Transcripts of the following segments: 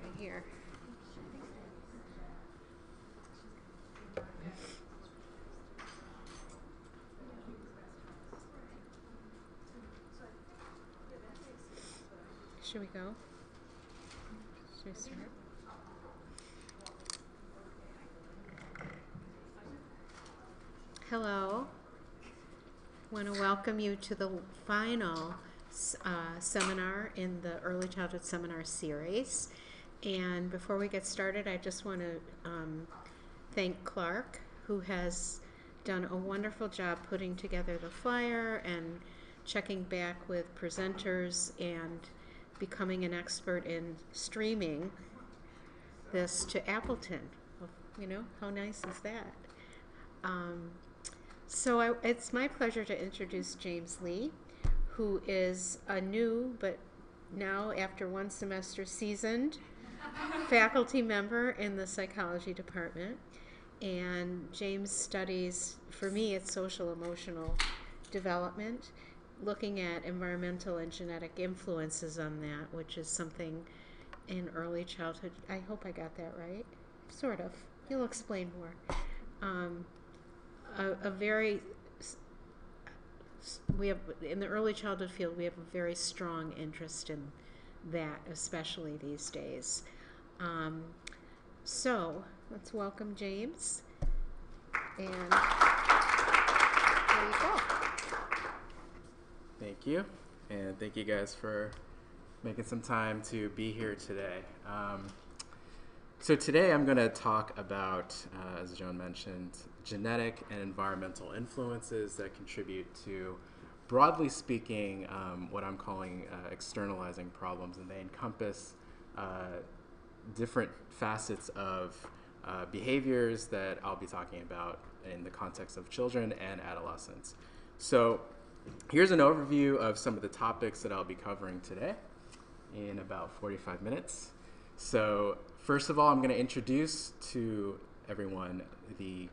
Right here. Should we go? Should we start? Hello. I want to welcome you to the final seminar in the Early Childhood Seminar Series. And before we get started, I just want to thank Clark, who has done a wonderful job putting together the flyer and checking back with presenters and becoming an expert in streaming this to Appleton. You know, how nice is that? So it's my pleasure to introduce James Lee, who is a new, but now after one semester seasoned faculty member in the psychology department. And James studies, for me, it's social emotional development, looking at environmental and genetic influences on that, which is something in early childhood. I hope I got that right. Sort of. You'll explain more. We have, in the early childhood field, we have a very strong interest in that, especially these days. So let's welcome James. And there you go. Thank you, and thank you guys for making some time to be here today. So today I'm going to talk about, as Joan mentioned, genetic and environmental influences that contribute to, broadly speaking, what I'm calling externalizing problems, and they encompass different facets of behaviors that I'll be talking about in the context of children and adolescents. So here's an overview of some of the topics that I'll be covering today in about 45 minutes. So first of all, I'm going to introduce to everyone the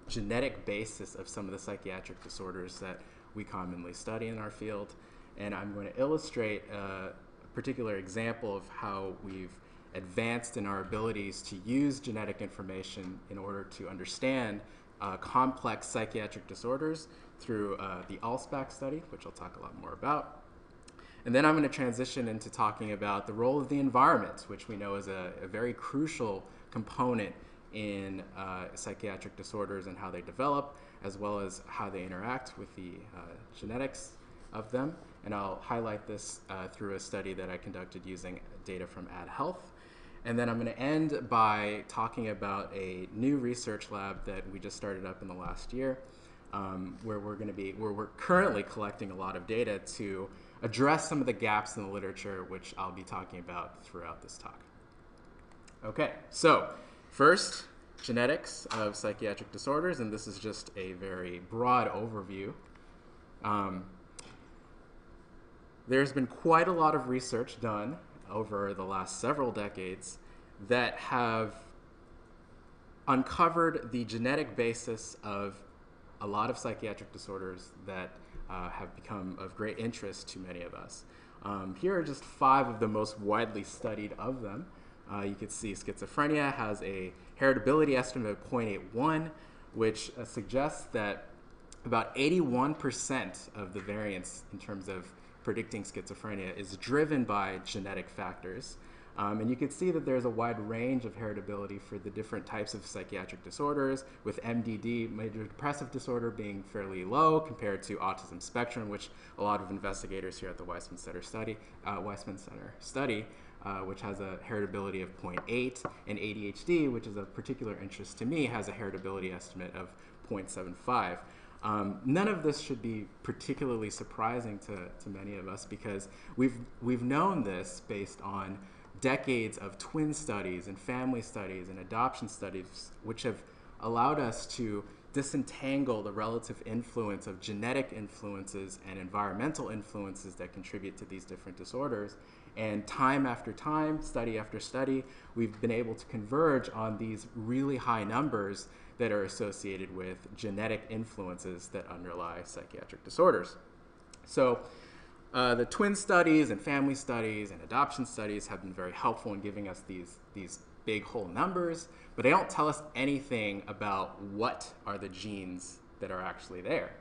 genetic basis of some of the psychiatric disorders that we commonly study in our field. And I'm going to illustrate a particular example of how we've advanced in our abilities to use genetic information in order to understand complex psychiatric disorders through the ALSPAC study, which I'll talk a lot more about. And then I'm going to transition into talking about the role of the environment, which we know is a very crucial component in psychiatric disorders and how they develop, as well as how they interact with the genetics of them. And I'll highlight this through a study that I conducted using data from AdHealth. And then I'm going to end by talking about a new research lab that we just started up in the last year, where we're currently collecting a lot of data to address some of the gaps in the literature, which I'll be talking about throughout this talk. Okay, so first, genetics of psychiatric disorders, and this is just a very broad overview. There's been quite a lot of research done over the last several decades that have uncovered the genetic basis of a lot of psychiatric disorders that have become of great interest to many of us. Here are just 5 of the most widely studied of them. You can see schizophrenia has a heritability estimate of 0.81, which suggests that about 81% of the variance in terms of predicting schizophrenia is driven by genetic factors. And you can see that there's a wide range of heritability for the different types of psychiatric disorders, with MDD, major depressive disorder, being fairly low compared to autism spectrum, which a lot of investigators here at the Waisman Center study, which has a heritability of 0.8, and ADHD, which is of particular interest to me, has a heritability estimate of 0.75. None of this should be particularly surprising to many of us, because we've known this based on decades of twin studies and family studies and adoption studies, which have allowed us to disentangle the relative influence of genetic influences and environmental influences that contribute to these different disorders. And time after time, study after study, we've been able to converge on these really high numbers that are associated with genetic influences that underlie psychiatric disorders. So the twin studies and family studies and adoption studies have been very helpful in giving us these big whole numbers, but they don't tell us anything about what are the genes that are actually there.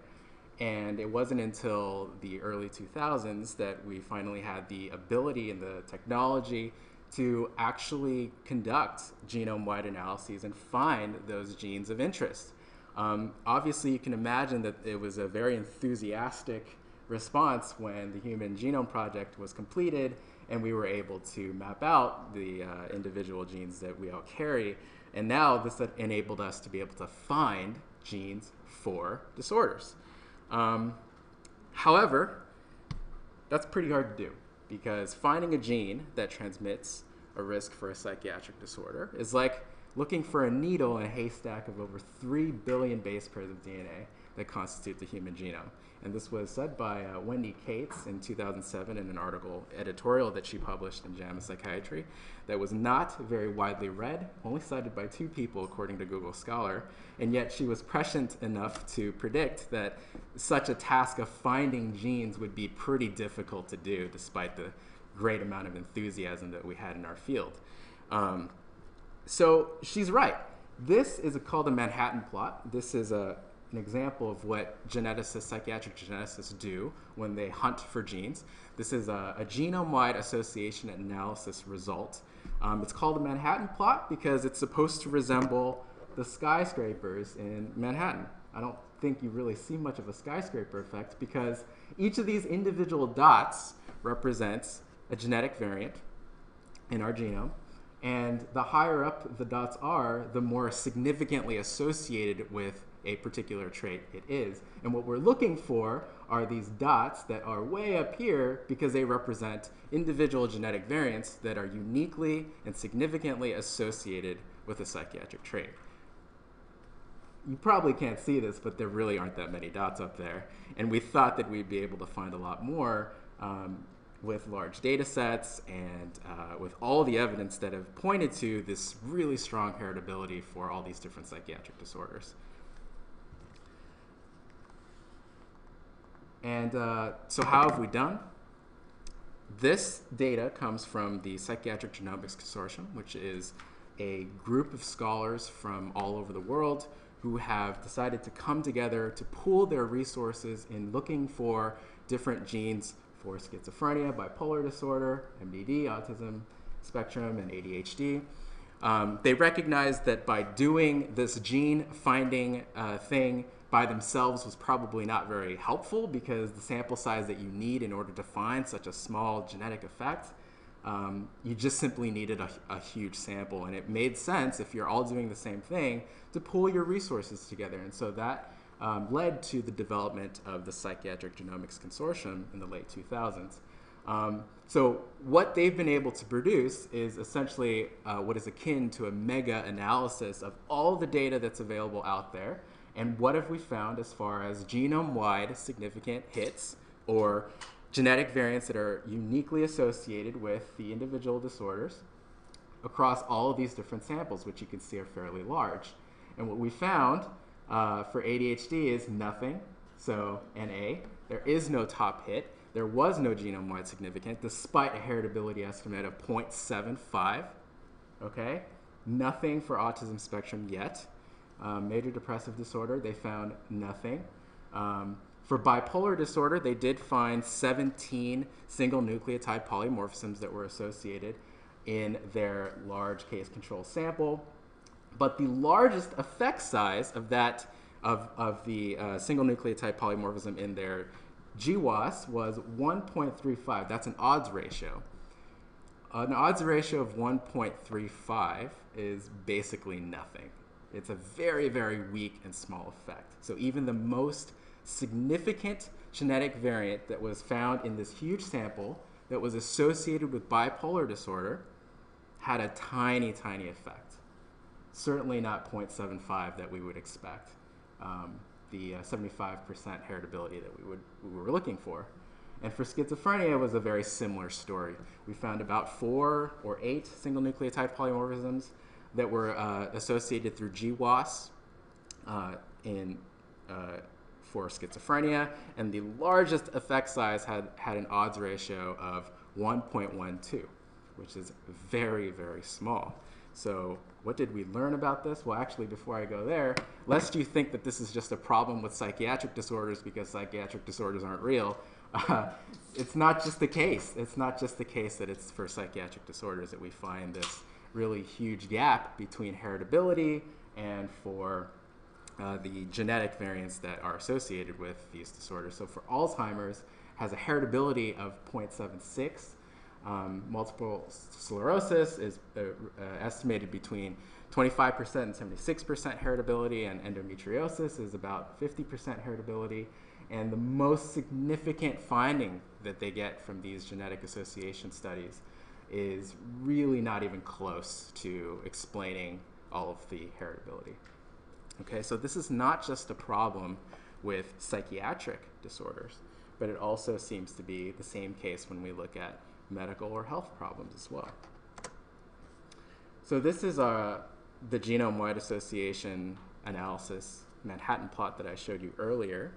And it wasn't until the early 2000s that we finally had the ability and the technology to actually conduct genome-wide analyses and find those genes of interest. Obviously, you can imagine that it was a very enthusiastic response when the Human Genome Project was completed and we were able to map out the individual genes that we all carry. And now this enabled us to be able to find genes for disorders. However, that's pretty hard to do because finding a gene that transmits a risk for a psychiatric disorder is like looking for a needle in a haystack of over 3 billion base pairs of DNA that constitute the human genome. And this was said by Wendy Cates in 2007 in an editorial that she published in JAMA Psychiatry that was not very widely read, only cited by 2 people according to Google Scholar, and yet she was prescient enough to predict that such a task of finding genes would be pretty difficult to do despite the great amount of enthusiasm that we had in our field. So she's right. This is called a Manhattan plot. This is an example of what geneticists, psychiatric geneticists do when they hunt for genes. This is a genome-wide association analysis result. It's called a Manhattan plot because it's supposed to resemble the skyscrapers in Manhattan. I don't think you really see much of a skyscraper effect because each of these individual dots represents a genetic variant in our genome. And the higher up the dots are, the more significantly associated with a particular trait it is. And what we're looking for are these dots that are way up here because they represent individual genetic variants that are uniquely and significantly associated with a psychiatric trait. You probably can't see this, but there really aren't that many dots up there. And we thought that we'd be able to find a lot more with large data sets and with all the evidence that have pointed to this really strong heritability for all these different psychiatric disorders. And so how have we done? This data comes from the Psychiatric Genomics Consortium, which is a group of scholars from all over the world who have decided to come together to pool their resources in looking for different genes for schizophrenia, bipolar disorder, MDD, autism spectrum, and ADHD. They recognized that by doing this gene finding thing by themselves was probably not very helpful because the sample size that you need in order to find such a small genetic effect, you just simply needed a huge sample. And it made sense, if you're all doing the same thing, to pool your resources together. And so that led to the development of the Psychiatric Genomics Consortium in the late 2000s. So what they've been able to produce is essentially what is akin to a mega-analysis of all the data that's available out there. And what have we found as far as genome-wide significant hits or genetic variants that are uniquely associated with the individual disorders across all of these different samples, which you can see are fairly large. And what we found for ADHD is nothing, so NA. There is no top hit. There was no genome-wide significant, despite a heritability estimate of 0.75, okay? Nothing for autism spectrum yet. Major depressive disorder, they found nothing. For bipolar disorder, they did find 17 single nucleotide polymorphisms that were associated in their large case control sample. But the largest effect size of that, of the single nucleotide polymorphism in their GWAS was 1.35. That's an odds ratio. An odds ratio of 1.35 is basically nothing. It's a very, very weak and small effect. So even the most significant genetic variant that was found in this huge sample that was associated with bipolar disorder had a tiny, tiny effect. Certainly not 0.75 that we would expect, the 75% heritability that we were looking for. And for schizophrenia, it was a very similar story. We found about 4 or 8 single nucleotide polymorphisms that were associated through GWAS in for schizophrenia, and the largest effect size had an odds ratio of 1.12, which is very, very small. So what did we learn about this? Well, actually, before I go there, lest you think that this is just a problem with psychiatric disorders because psychiatric disorders aren't real, it's not just the case. It's not just the case that it's for psychiatric disorders that we find this really huge gap between heritability and for the genetic variants that are associated with these disorders. So for Alzheimer's, has a heritability of 0.76. Multiple sclerosis is estimated between 25% and 76% heritability, and endometriosis is about 50% heritability. And the most significant finding that they get from these genetic association studies is really not even close to explaining all of the heritability. Okay, so this is not just a problem with psychiatric disorders, but it also seems to be the same case when we look at medical or health problems as well. So this is the genome-wide association analysis Manhattan plot that I showed you earlier.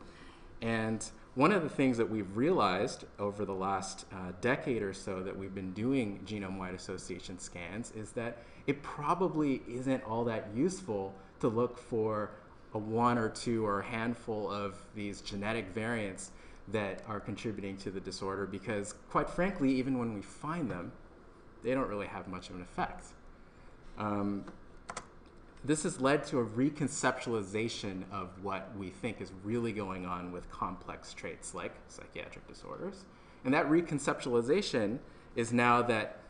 And one of the things that we've realized over the last decade or so that we've been doing genome-wide association scans is that it probably isn't all that useful to look for a one or two or a handful of these genetic variants that are contributing to the disorder, because quite frankly, even when we find them, they don't really have much of an effect. This has led to a reconceptualization of what we think is really going on with complex traits like psychiatric disorders. And that reconceptualization is now that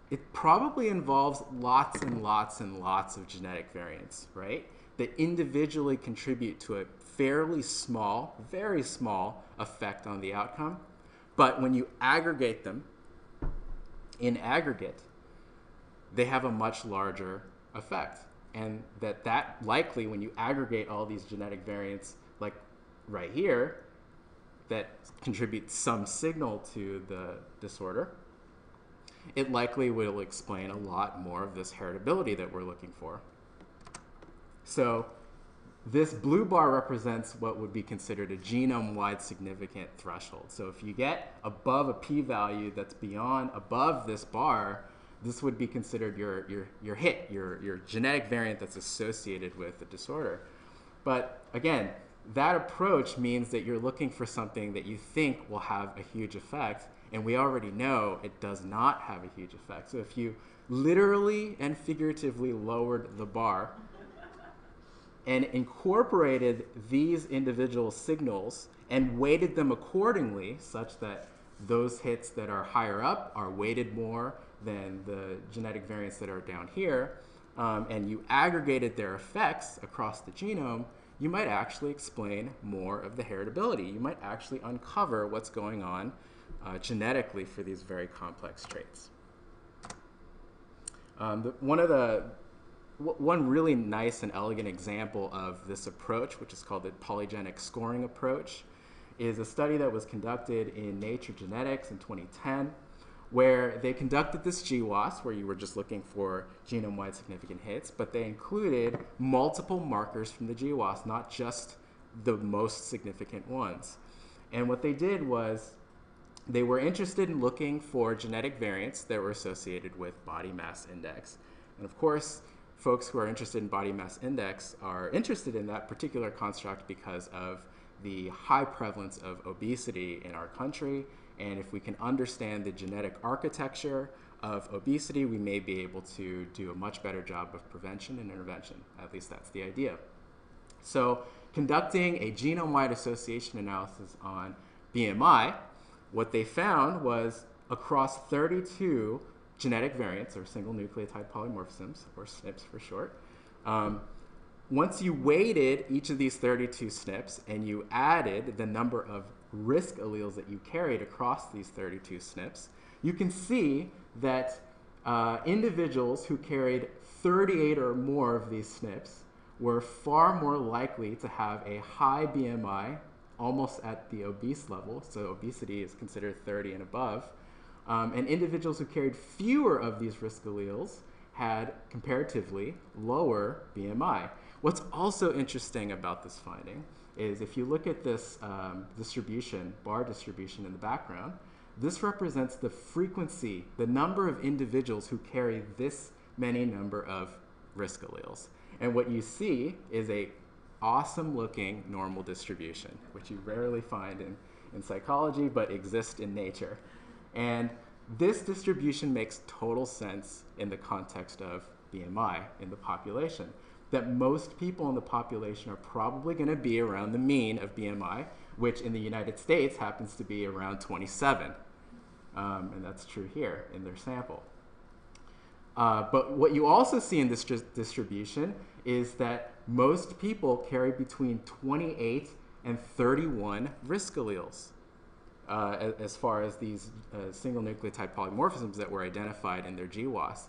it probably involves lots and lots and lots of genetic variants, right? That individually contribute to a fairly small, very small effect on the outcome. But when you aggregate them, in aggregate, they have a much larger effect. And that likely, when you aggregate all these genetic variants, like right here, that contribute some signal to the disorder, it likely will explain a lot more of this heritability that we're looking for. So this blue bar represents what would be considered a genome-wide significant threshold. So if you get above a p-value that's above this bar, this would be considered your hit, your genetic variant that's associated with the disorder. But again, that approach means that you're looking for something that you think will have a huge effect, and we already know it does not have a huge effect. So if you literally and figuratively lowered the bar and incorporated these individual signals and weighted them accordingly, such that those hits that are higher up are weighted more than the genetic variants that are down here, and you aggregated their effects across the genome, you might actually explain more of the heritability. You might actually uncover what's going on genetically for these very complex traits. One really nice and elegant example of this approach, which is called the Polygenic Scoring approach, is a study that was conducted in Nature Genetics in 2010, where they conducted this GWAS, where you were just looking for genome-wide significant hits, but they included multiple markers from the GWAS, not just the most significant ones. And what they did was they were interested in looking for genetic variants that were associated with body mass index. And of course, folks who are interested in body mass index are interested in that particular construct because of the high prevalence of obesity in our country. And if we can understand the genetic architecture of obesity, we may be able to do a much better job of prevention and intervention. At least that's the idea. So conducting a genome-wide association analysis on BMI, what they found was across 32 genetic variants, or single nucleotide polymorphisms, or SNPs for short, once you weighted each of these 32 SNPs and you added the number of risk alleles that you carried across these 32 SNPs, you can see that individuals who carried 38 or more of these SNPs were far more likely to have a high BMI, almost at the obese level, so obesity is considered 30 and above, and individuals who carried fewer of these risk alleles had comparatively lower BMI. What's also interesting about this finding is if you look at this distribution, bar distribution in the background, this represents the frequency, the number of individuals who carry this many number of risk alleles. And what you see is a awesome looking normal distribution, which you rarely find in psychology, but exists in nature. And this distribution makes total sense in the context of BMI in the population, that most people in the population are probably going to be around the mean of BMI, which in the United States happens to be around 27. And that's true here in their sample. But what you also see in this distribution is that most people carry between 28 and 31 risk alleles as far as these single nucleotide polymorphisms that were identified in their GWAS.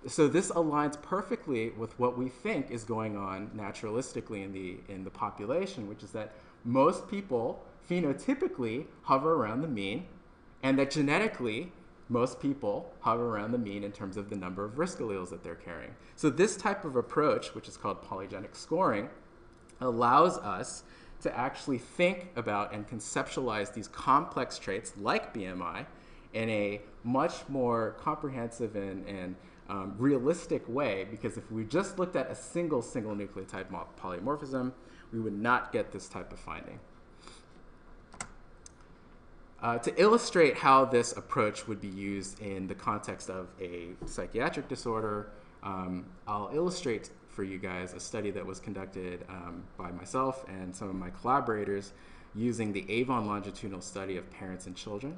So this aligns perfectly with what we think is going on naturalistically in the population, which is that most people phenotypically hover around the mean, and that genetically most people hover around the mean in terms of the number of risk alleles that they're carrying. So this type of approach, which is called polygenic scoring, allows us to actually think about and conceptualize these complex traits like BMI in a much more comprehensive and realistic way, because if we just looked at a single nucleotide polymorphism, we would not get this type of finding. To illustrate how this approach would be used in the context of a psychiatric disorder, I'll illustrate for you guys a study that was conducted by myself and some of my collaborators using the Avon longitudinal study of parents and children,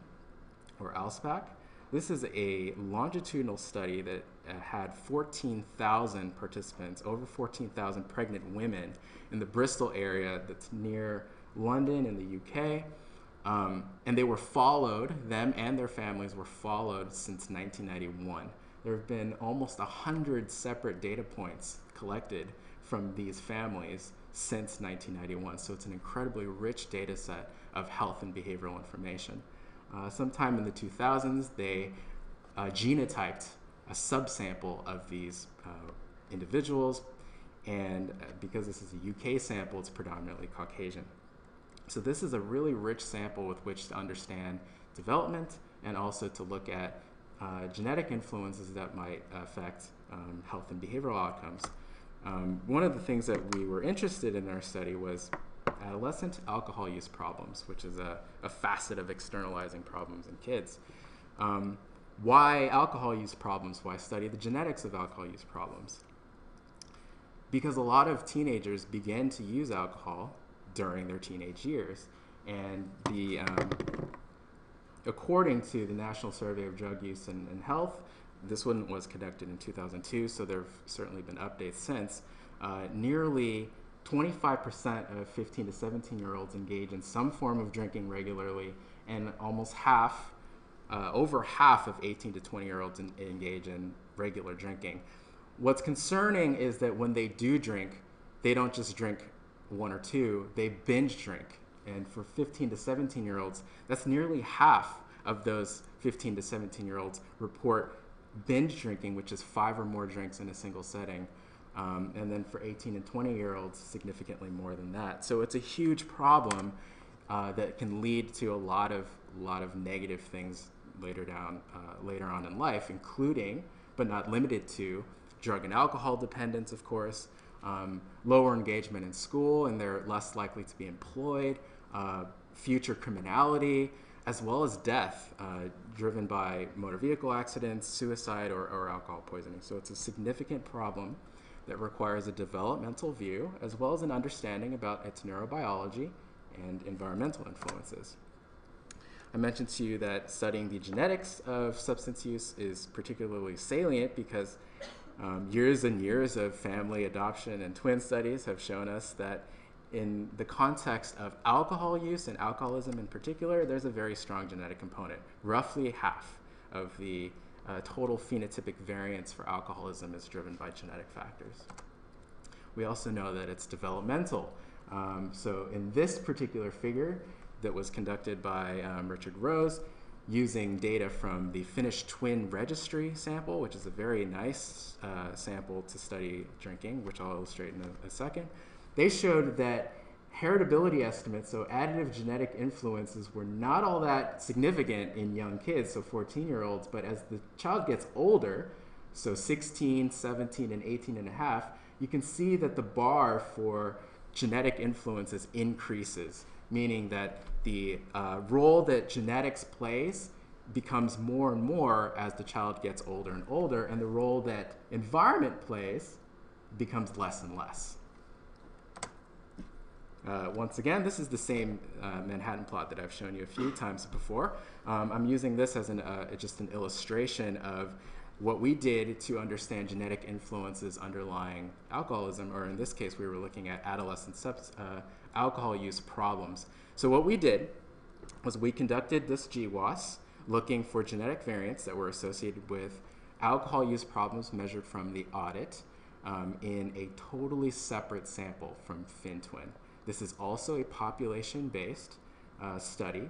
or ALSPAC. This is a longitudinal study that had 14,000 participants, over 14,000 pregnant women in the Bristol area that's near London in the UK. And they were followed, them and their families were followed since 1991. There have been almost 100 separate data points collected from these families since 1991. So it's an incredibly rich data set of health and behavioral information. Sometime in the 2000s, they genotyped a subsample of these individuals. And because this is a UK sample, it's predominantly Caucasian. So this is a really rich sample with which to understand development and also to look at genetic influences that might affect health and behavioral outcomes. One of the things that we were interested in our study was adolescent alcohol use problems, which is a facet of externalizing problems in kids. Why alcohol use problems? Why study the genetics of alcohol use problems? Because a lot of teenagers begin to use alcohol during their teenage years. And according to the National Survey of Drug Use and Health, this one was conducted in 2002, so there have certainly been updates since, nearly 25% of 15 to 17-year-olds engage in some form of drinking regularly, and almost half, over half of 18 to 20-year-olds engage in regular drinking. What's concerning is that when they do drink, they don't just drink one or two, they binge drink. And for 15 to 17-year-olds, that's nearly half of those 15 to 17-year-olds report binge drinking, which is 5 or more drinks in a single setting. And then for 18 and 20-year-olds, significantly more than that. So it's a huge problem that can lead to a lot of negative things later on in life, including, but not limited to, drug and alcohol dependence, of course, lower engagement in school, and they're less likely to be employed, future criminality, as well as death driven by motor vehicle accidents, suicide, or alcohol poisoning. So it's a significant problem that requires a developmental view as well as an understanding about its neurobiology and environmental influences. I mentioned to you that studying the genetics of substance use is particularly salient because years and years of family adoption and twin studies have shown us that in the context of alcohol use and alcoholism in particular, there's a very strong genetic component. Roughly half of the total phenotypic variance for alcoholism is driven by genetic factors. We also know that it's developmental. So in this particular figure that was conducted by Richard Rose, using data from the Finnish twin registry sample, which is a very nice sample to study drinking, which I'll illustrate in a second, they showed that heritability estimates, so additive genetic influences, were not all that significant in young kids, so 14-year-olds, but as the child gets older, so 16, 17, and 18 and a half, you can see that the bar for genetic influences increases, meaning that the role that genetics plays becomes more and more as the child gets older and older, and the role that environment plays becomes less and less. Once again, this is the same Manhattan plot that I've shown you a few times before. I'm using this as just an illustration of what we did to understand genetic influences underlying alcoholism, or in this case, we were looking at adolescent alcohol use problems. So what we did was we conducted this GWAS looking for genetic variants that were associated with alcohol use problems measured from the audit in a totally separate sample from FinTwin. This is also a population-based study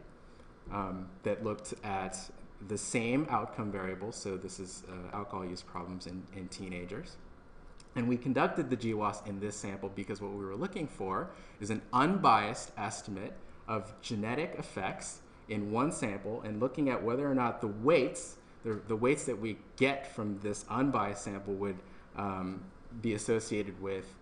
that looked at the same outcome variables. So this is alcohol use problems in teenagers. And we conducted the GWAS in this sample because what we were looking for is an unbiased estimate of genetic effects in one sample, and looking at whether or not the weights that we get from this unbiased sample would be associated with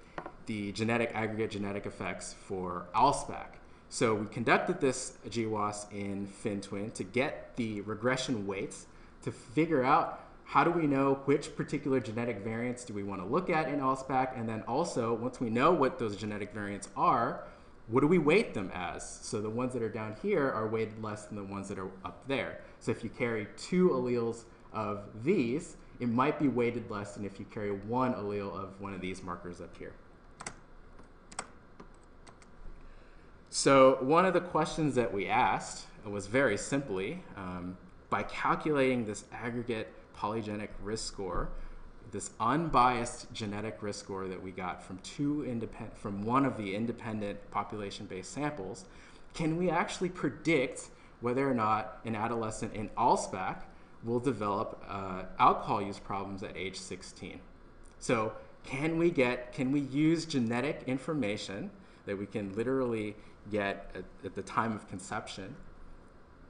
the aggregate genetic effects for ALSPAC. So we conducted this GWAS in FinTwin to get the regression weights to figure out how do we know which particular genetic variants do we want to look at in ALSPAC, and then also, once we know what those genetic variants are, what do we weight them as? So the ones that are down here are weighted less than the ones that are up there. So if you carry 2 alleles of these, it might be weighted less than if you carry 1 allele of one of these markers up here. So one of the questions that we asked was very simply, by calculating this aggregate polygenic risk score, this unbiased genetic risk score that we got from one of the independent population-based samples, can we actually predict whether or not an adolescent in ALSPAC will develop alcohol use problems at age 16? So can we use genetic information that we can literally get at the time of conception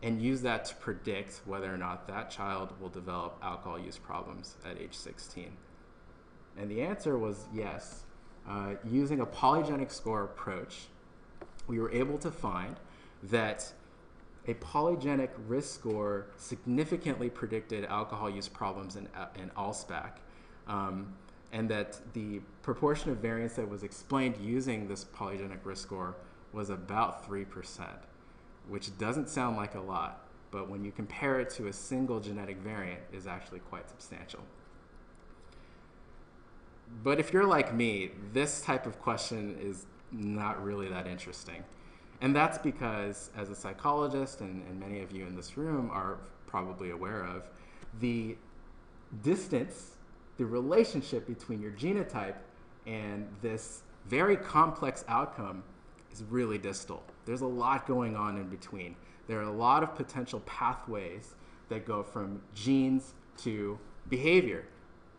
and use that to predict whether or not that child will develop alcohol use problems at age 16? And the answer was yes. Using a polygenic score approach, we were able to find that a polygenic risk score significantly predicted alcohol use problems in ALSPAC, and that the proportion of variance that was explained using this polygenic risk score was about 3%, which doesn't sound like a lot, but when you compare it to a single genetic variant, is actually quite substantial. But if you're like me, this type of question is not really that interesting. And that's because, as a psychologist, and many of you in this room are probably aware of, the distance, the relationship between your genotype and this very complex outcome is really distal. There's a lot going on in between. There are a lot of potential pathways that go from genes to behavior.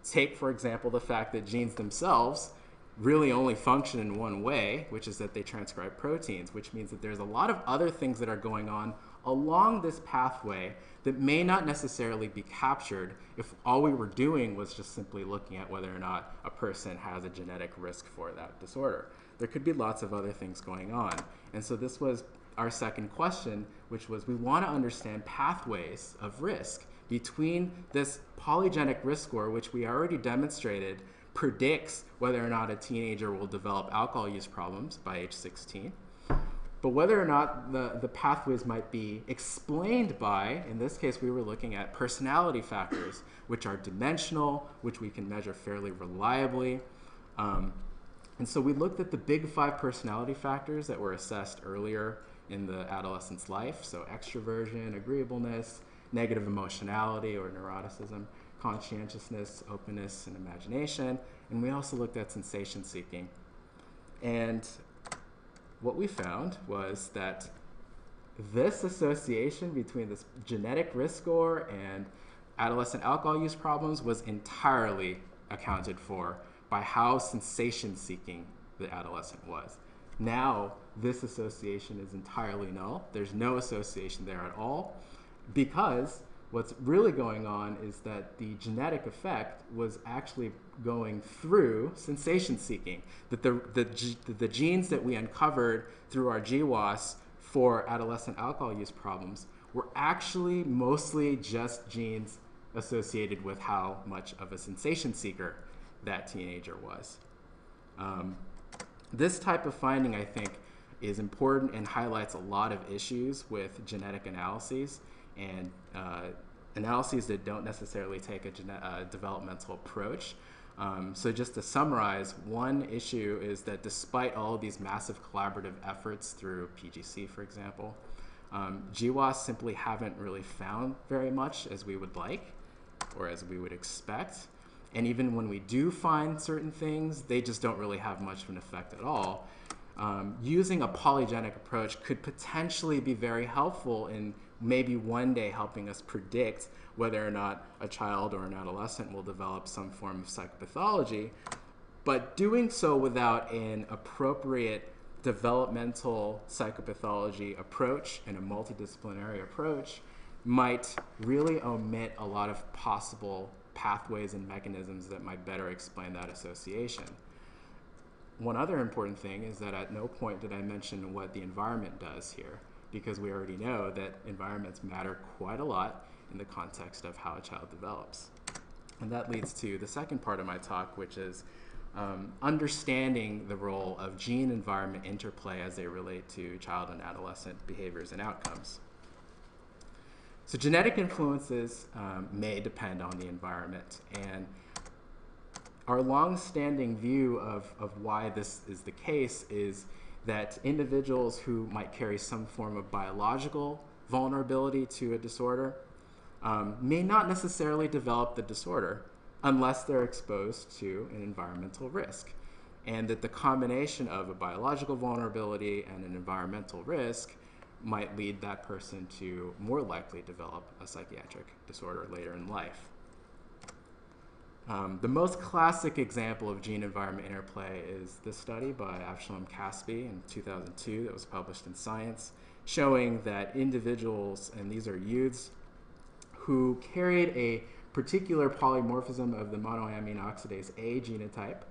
Take, for example, the fact that genes themselves really only function in one way, which is that they transcribe proteins, which means that there's a lot of other things that are going on along this pathway that may not necessarily be captured if all we were doing was just simply looking at whether or not a person has a genetic risk for that disorder. There could be lots of other things going on. And so this was our second question, which was we want to understand pathways of risk between this polygenic risk score, which we already demonstrated predicts whether or not a teenager will develop alcohol use problems by age 16, but whether or not the pathways might be explained by, in this case, we were looking at personality factors, which are dimensional, which we can measure fairly reliably. And so we looked at the big 5 personality factors that were assessed earlier in the adolescent's life, so extroversion, agreeableness, negative emotionality or neuroticism, conscientiousness, openness, and imagination. And we also looked at sensation seeking. And what we found was that this association between this genetic risk score and adolescent alcohol use problems was entirely accounted for by how sensation seeking the adolescent was. Now, this association is entirely null. There's no association there at all, because what's really going on is that the genetic effect was actually going through sensation seeking. That the genes that we uncovered through our GWAS for adolescent alcohol use problems were actually mostly just genes associated with how much of a sensation seeker that teenager was. This type of finding, I think, is important and highlights a lot of issues with genetic analyses and analyses that don't necessarily take a developmental approach. So just to summarize, one issue is that despite all of these massive collaborative efforts through PGC, for example, GWAS simply haven't really found very much as we would like or as we would expect. And even when we do find certain things, they just don't really have much of an effect at all. Using a polygenic approach could potentially be very helpful in maybe one day helping us predict whether or not a child or an adolescent will develop some form of psychopathology, but doing so without an appropriate developmental psychopathology approach and a multidisciplinary approach might really omit a lot of possible pathways and mechanisms that might better explain that association. One other important thing is that at no point did I mention what the environment does here, because we already know that environments matter quite a lot in the context of how a child develops. And that leads to the second part of my talk, which is understanding the role of gene-environment interplay as they relate to child and adolescent behaviors and outcomes. So genetic influences may depend on the environment, and our long-standing view of why this is the case is that individuals who might carry some form of biological vulnerability to a disorder may not necessarily develop the disorder unless they're exposed to an environmental risk, and that the combination of a biological vulnerability and an environmental risk might lead that person to more likely develop a psychiatric disorder later in life. The most classic example of gene-environment interplay is this study by Avon Caspi in 2002 that was published in Science, showing that individuals, and these are youths, who carried a particular polymorphism of the monoamine oxidase A genotype,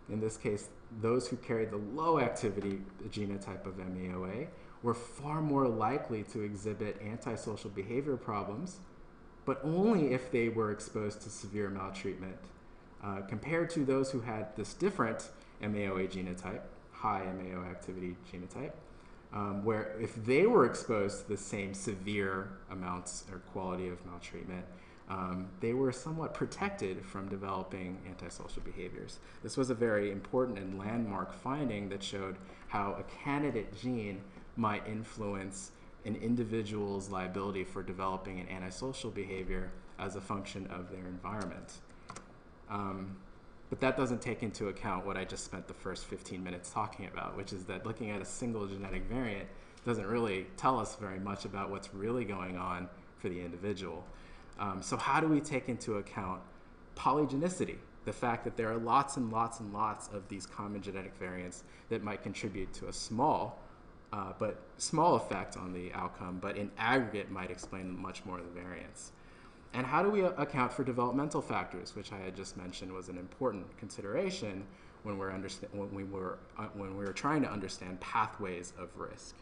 in this case, those who carried the low activity genotype of MAOA, were far more likely to exhibit antisocial behavior problems, but only if they were exposed to severe maltreatment, compared to those who had this different MAOA genotype, high MAO activity genotype, where if they were exposed to the same severe amounts or quality of maltreatment, they were somewhat protected from developing antisocial behaviors. This was a very important and landmark finding that showed how a candidate gene might influence an individual's liability for developing an antisocial behavior as a function of their environment. But that doesn't take into account what I just spent the first 15 minutes talking about, which is that looking at a single genetic variant doesn't really tell us very much about what's really going on for the individual. So how do we take into account polygenicity, the fact that there are lots and lots and lots of these common genetic variants that might contribute to a small effect on the outcome, but in aggregate might explain much more of the variance? And how do we account for developmental factors, which I had just mentioned was an important consideration when we were trying to understand pathways of risk?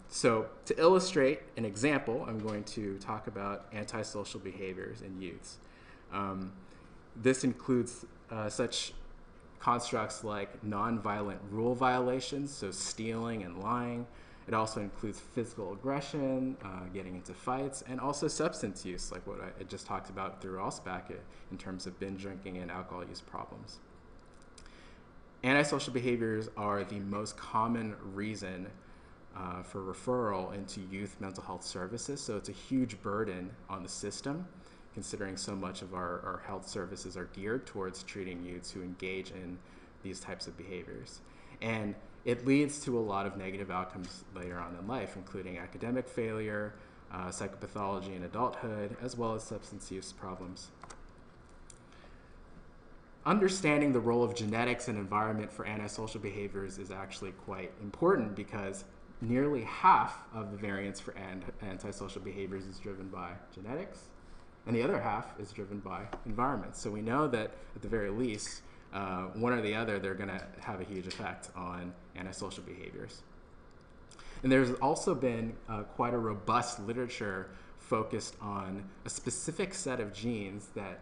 So to illustrate an example, I'm going to talk about antisocial behaviors in youths. This includes such constructs like nonviolent rule violations, so stealing and lying. It also includes physical aggression, getting into fights, and also substance use, like what I just talked about through Allsback in terms of binge drinking and alcohol use problems. Antisocial behaviors are the most common reason for referral into youth mental health services, so it's a huge burden on the system, considering so much of our health services are geared towards treating youths who engage in these types of behaviors. And it leads to a lot of negative outcomes later on in life, including academic failure, psychopathology in adulthood, as well as substance use problems. understanding the role of genetics and environment for antisocial behaviors is actually quite important, because nearly half of the variance for antisocial behaviors is driven by genetics, and the other half is driven by environment. So we know that at the very least, one or the other, they're going to have a huge effect on antisocial behaviors. And there's also been quite a robust literature focused on a specific set of genes that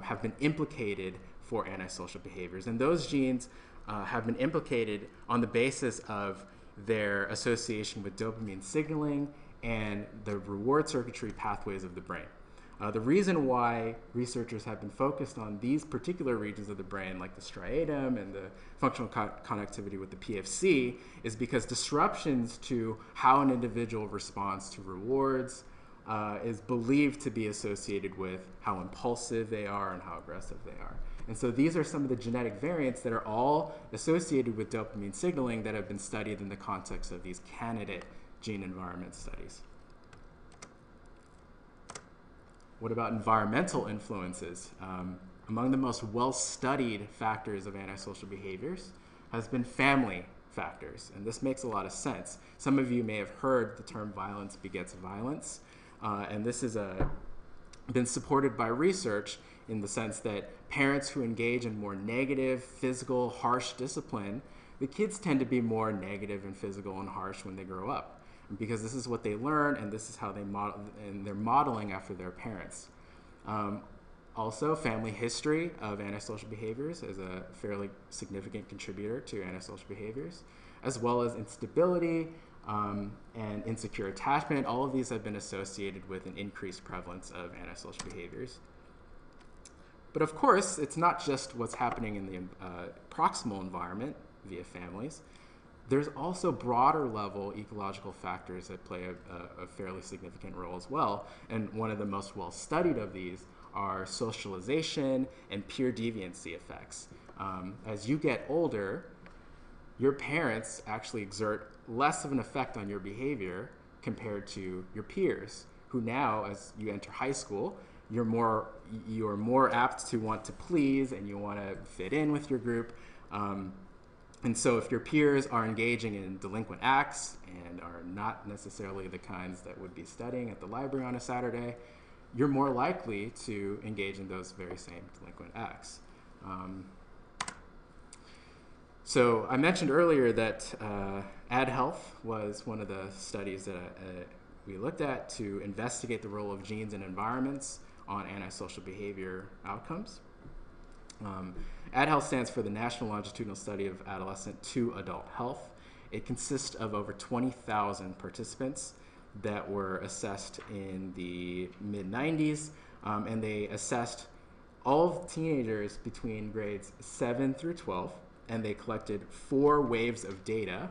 have been implicated for antisocial behaviors. And those genes have been implicated on the basis of their association with dopamine signaling and the reward circuitry pathways of the brain. The reason why researchers have been focused on these particular regions of the brain, like the striatum and the functional connectivity with the PFC, is because disruptions to how an individual responds to rewards is believed to be associated with how impulsive they are and how aggressive they are. And so these are some of the genetic variants that are all associated with dopamine signaling that have been studied in the context of these candidate gene environment studies. What about environmental influences? Among the most well-studied factors of antisocial behaviors has been family factors, and this makes a lot of sense. Some of you may have heard the term violence begets violence, and this is been supported by research in the sense that parents who engage in more negative, physical, harsh discipline, the kids tend to be more negative and physical and harsh when they grow up, because this is what they learn, and this is how they model, and they're modeling after their parents. Also, family history of antisocial behaviors is a fairly significant contributor to antisocial behaviors, as well as instability and insecure attachment. All of these have been associated with an increased prevalence of antisocial behaviors. But of course, it's not just what's happening in the proximal environment via families. There's also broader level ecological factors that play a fairly significant role as well. And one of the most well-studied of these are socialization and peer deviancy effects. As you get older, your parents actually exert less of an effect on your behavior compared to your peers, who now, as you enter high school, you're more apt to want to please and you want to fit in with your group. And so if your peers are engaging in delinquent acts and are not necessarily the kinds that would be studying at the library on a Saturday, you're more likely to engage in those very same delinquent acts. So I mentioned earlier that AdHealth was one of the studies that we looked at to investigate the role of genes and environments on antisocial behavior outcomes. AdHealth stands for the National Longitudinal Study of Adolescent to Adult Health. It consists of over 20,000 participants that were assessed in the mid-90s, and they assessed all teenagers between grades 7 through 12, and they collected 4 waves of data.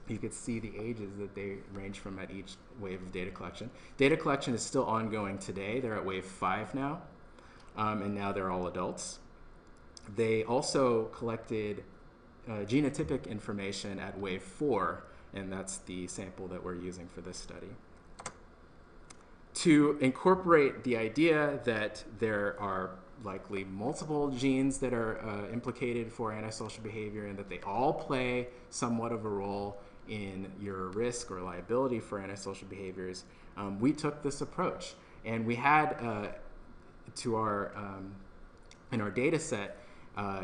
You could see the ages that they range from at each wave of data collection. Data collection is still ongoing today. They're at wave 5 now, and now they're all adults. They also collected genotypic information at wave 4, and that's the sample that we're using for this study. To incorporate the idea that there are likely multiple genes that are implicated for antisocial behavior and that they all play somewhat of a role in your risk or liability for antisocial behaviors, we took this approach. And we had in our data set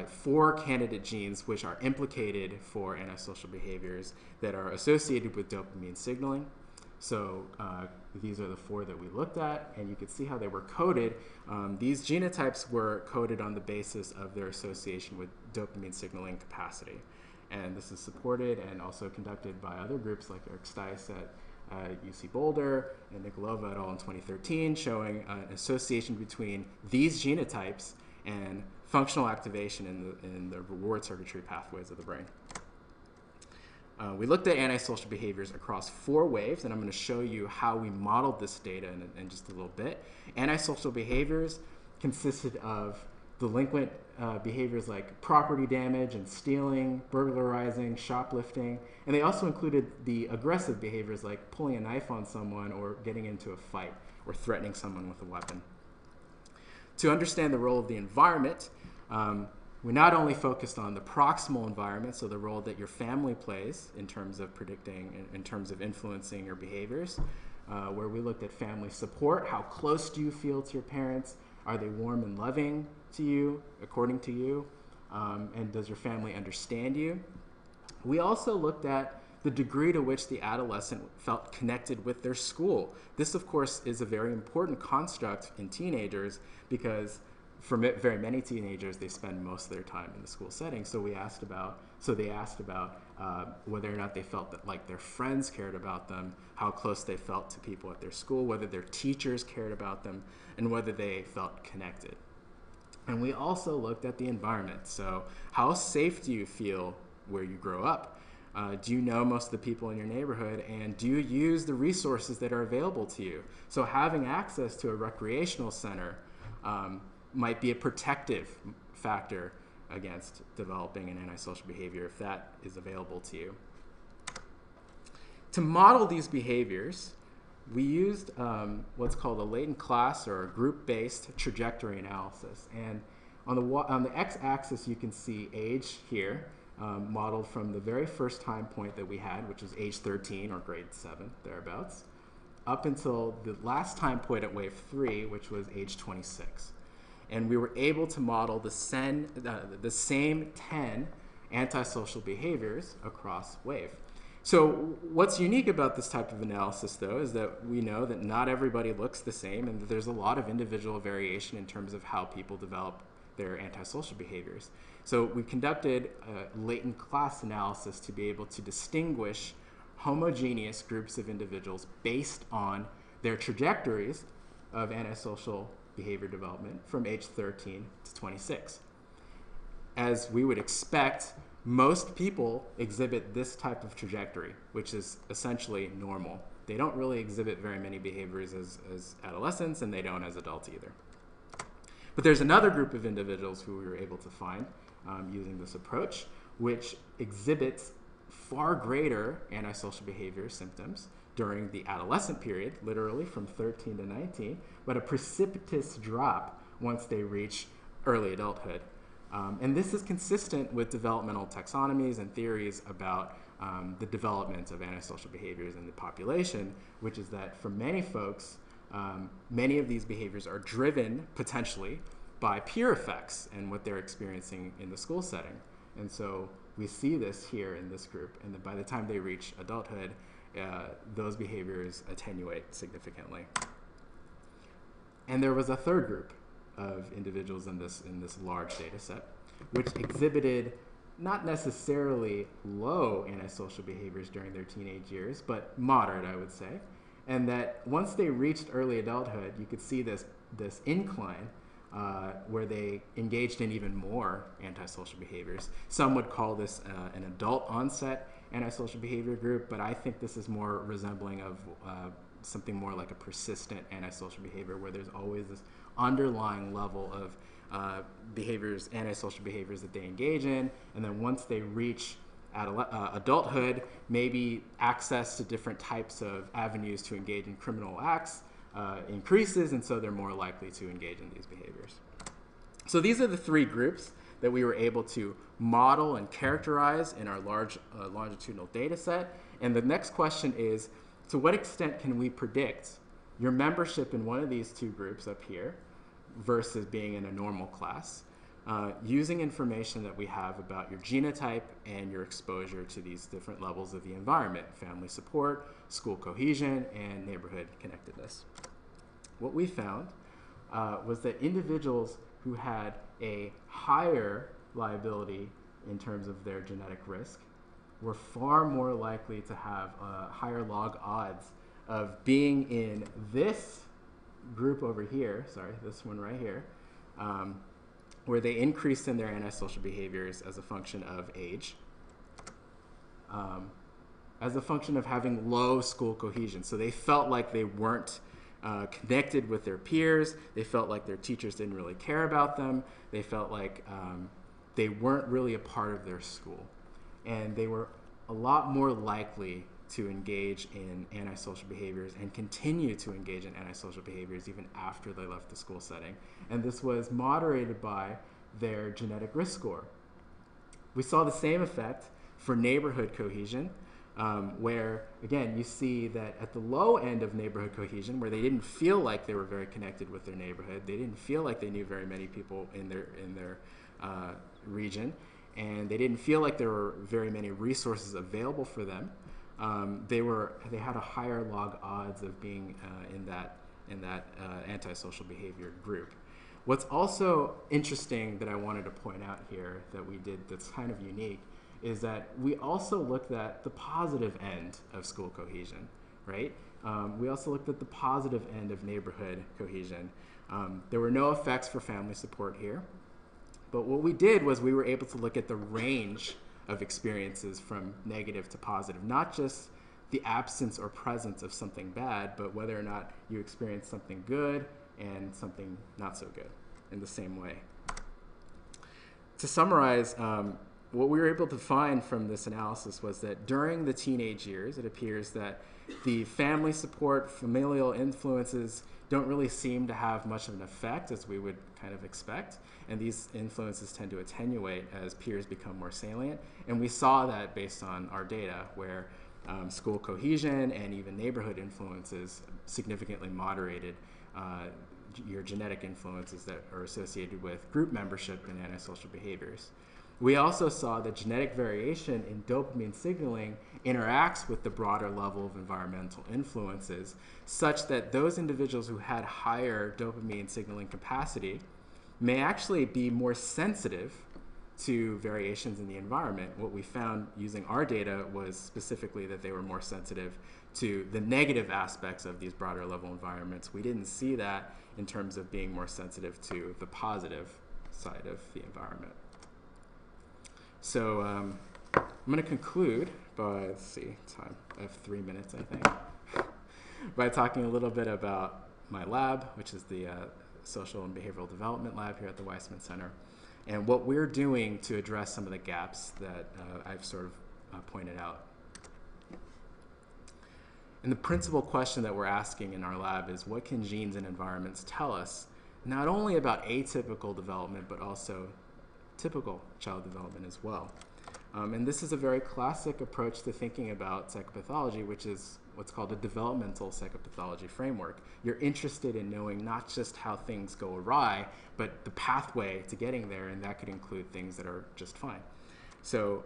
4 candidate genes which are implicated for antisocial behaviors that are associated with dopamine signaling. So these are the 4 that we looked at, and you can see how they were coded. These genotypes were coded on the basis of their association with dopamine signaling capacity. And this is supported and also conducted by other groups like Eric Stice at UC Boulder and Nikolova et al. In 2013, showing an association between these genotypes and functional activation in the reward circuitry pathways of the brain. We looked at antisocial behaviors across 4 waves, and I'm going to show you how we modeled this data in just a little bit. Antisocial behaviors consisted of delinquent behaviors like property damage and stealing, burglarizing, shoplifting, and they also included the aggressive behaviors like pulling a knife on someone or getting into a fight or threatening someone with a weapon. To understand the role of the environment, we not only focused on the proximal environment, so the role that your family plays in terms of predicting, in terms of influencing your behaviors, where we looked at family support. How close do you feel to your parents? Are they warm and loving to you, according to you? And does your family understand you? We also looked at the degree to which the adolescent felt connected with their school. This, of course, is a very important construct in teenagers because for very many teenagers, they spend most of their time in the school setting. So they asked about whether or not they felt that like their friends cared about them, how close they felt to people at their school, whether their teachers cared about them, and whether they felt connected. And we also looked at the environment. So how safe do you feel where you grow up? Do you know most of the people in your neighborhood, and do you use the resources that are available to you? So having access to a recreational center might be a protective factor against developing an antisocial behavior if that is available to you. To model these behaviors, we used what's called a latent class or a group-based trajectory analysis. And on the x-axis, you can see age here, modeled from the very first time point that we had, which was age 13 or grade 7, thereabouts, up until the last time point at wave 3, which was age 26. And we were able to model the same 10 antisocial behaviors across wave. So what's unique about this type of analysis, though, is that we know that not everybody looks the same, and that there's a lot of individual variation in terms of how people develop their antisocial behaviors. So we conducted a latent class analysis to be able to distinguish homogeneous groups of individuals based on their trajectories of antisocial behavior development from age 13 to 26. As we would expect, most people exhibit this type of trajectory, which is essentially normal. They don't really exhibit very many behaviors as adolescents, and they don't as adults either. But there's another group of individuals who we were able to find using this approach, which exhibits far greater antisocial behavior symptoms during the adolescent period, literally from 13 to 19, but a precipitous drop once they reach early adulthood. And this is consistent with developmental taxonomies and theories about the development of antisocial behaviors in the population, which is that for many folks, many of these behaviors are driven potentially by peer effects and what they're experiencing in the school setting. And so we see this here in this group, and that by the time they reach adulthood, those behaviors attenuate significantly. And there was a third group of individuals in this large data set, which exhibited not necessarily low antisocial behaviors during their teenage years, but moderate, I would say. And that once they reached early adulthood, you could see this incline where they engaged in even more antisocial behaviors. Some would call this an adult onset antisocial behavior group, but I think this is more resembling of something more like a persistent antisocial behavior, where there's always this underlying level of antisocial behaviors that they engage in, and then once they reach adulthood, maybe access to different types of avenues to engage in criminal acts increases, and so they're more likely to engage in these behaviors. So these are the three groups that we were able to model and characterize in our large longitudinal data set. And the next question is, to what extent can we predict your membership in one of these two groups up here versus being in a normal class, using information that we have about your genotype and your exposure to these different levels of the environment: family support, school cohesion, and neighborhood connectedness. What we found was that individuals who had a higher liability in terms of their genetic risk were far more likely to have higher log odds of being in this group over here, this one right here, where they increased in their antisocial behaviors as a function of age, as a function of having low school cohesion. So they felt like they weren't connected with their peers. They felt like their teachers didn't really care about them. They felt like they weren't really a part of their school. And they were a lot more likely to engage in antisocial behaviors and continue to engage in antisocial behaviors even after they left the school setting. And this was moderated by their genetic risk score. We saw the same effect for neighborhood cohesion, where, again, you see that at the low end of neighborhood cohesion, where they didn't feel like they were very connected with their neighborhood, they didn't feel like they knew very many people in their region, and they didn't feel like there were very many resources available for them. They had a higher log odds of being in that antisocial behavior group. What's also interesting that I wanted to point out here that we did that's kind of unique is that we also looked at the positive end of school cohesion, right? We also looked at the positive end of neighborhood cohesion. There were no effects for family support here, but what we did was we were able to look at the range of experiences from negative to positive, not just the absence or presence of something bad, but whether or not you experience something good and something not so good in the same way. To summarize, what we were able to find from this analysis was that during the teenage years, it appears that the family support, familial influences don't really seem to have much of an effect as we would kind of expect. And these influences tend to attenuate as peers become more salient. And we saw that based on our data where school cohesion and even neighborhood influences significantly moderated your genetic influences that are associated with group membership and antisocial behaviors. We also saw that genetic variation in dopamine signaling interacts with the broader level of environmental influences, such that those individuals who had higher dopamine signaling capacity may actually be more sensitive to variations in the environment. What we found using our data was specifically that they were more sensitive to the negative aspects of these broader level environments. We didn't see that in terms of being more sensitive to the positive side of the environment. So I'm going to conclude by, let's see, time. I have 3 minutes, I think, by talking a little bit about my lab, which is the Social and Behavioral Development Lab here at the Waisman Center, and what we're doing to address some of the gaps that I've sort of pointed out. And the principal question that we're asking in our lab is, what can genes and environments tell us, not only about atypical development, but also typical child development as well? And this is a very classic approach to thinking about psychopathology, which is what's called a developmental psychopathology framework. You're interested in knowing not just how things go awry, but the pathway to getting there, and that could include things that are just fine. So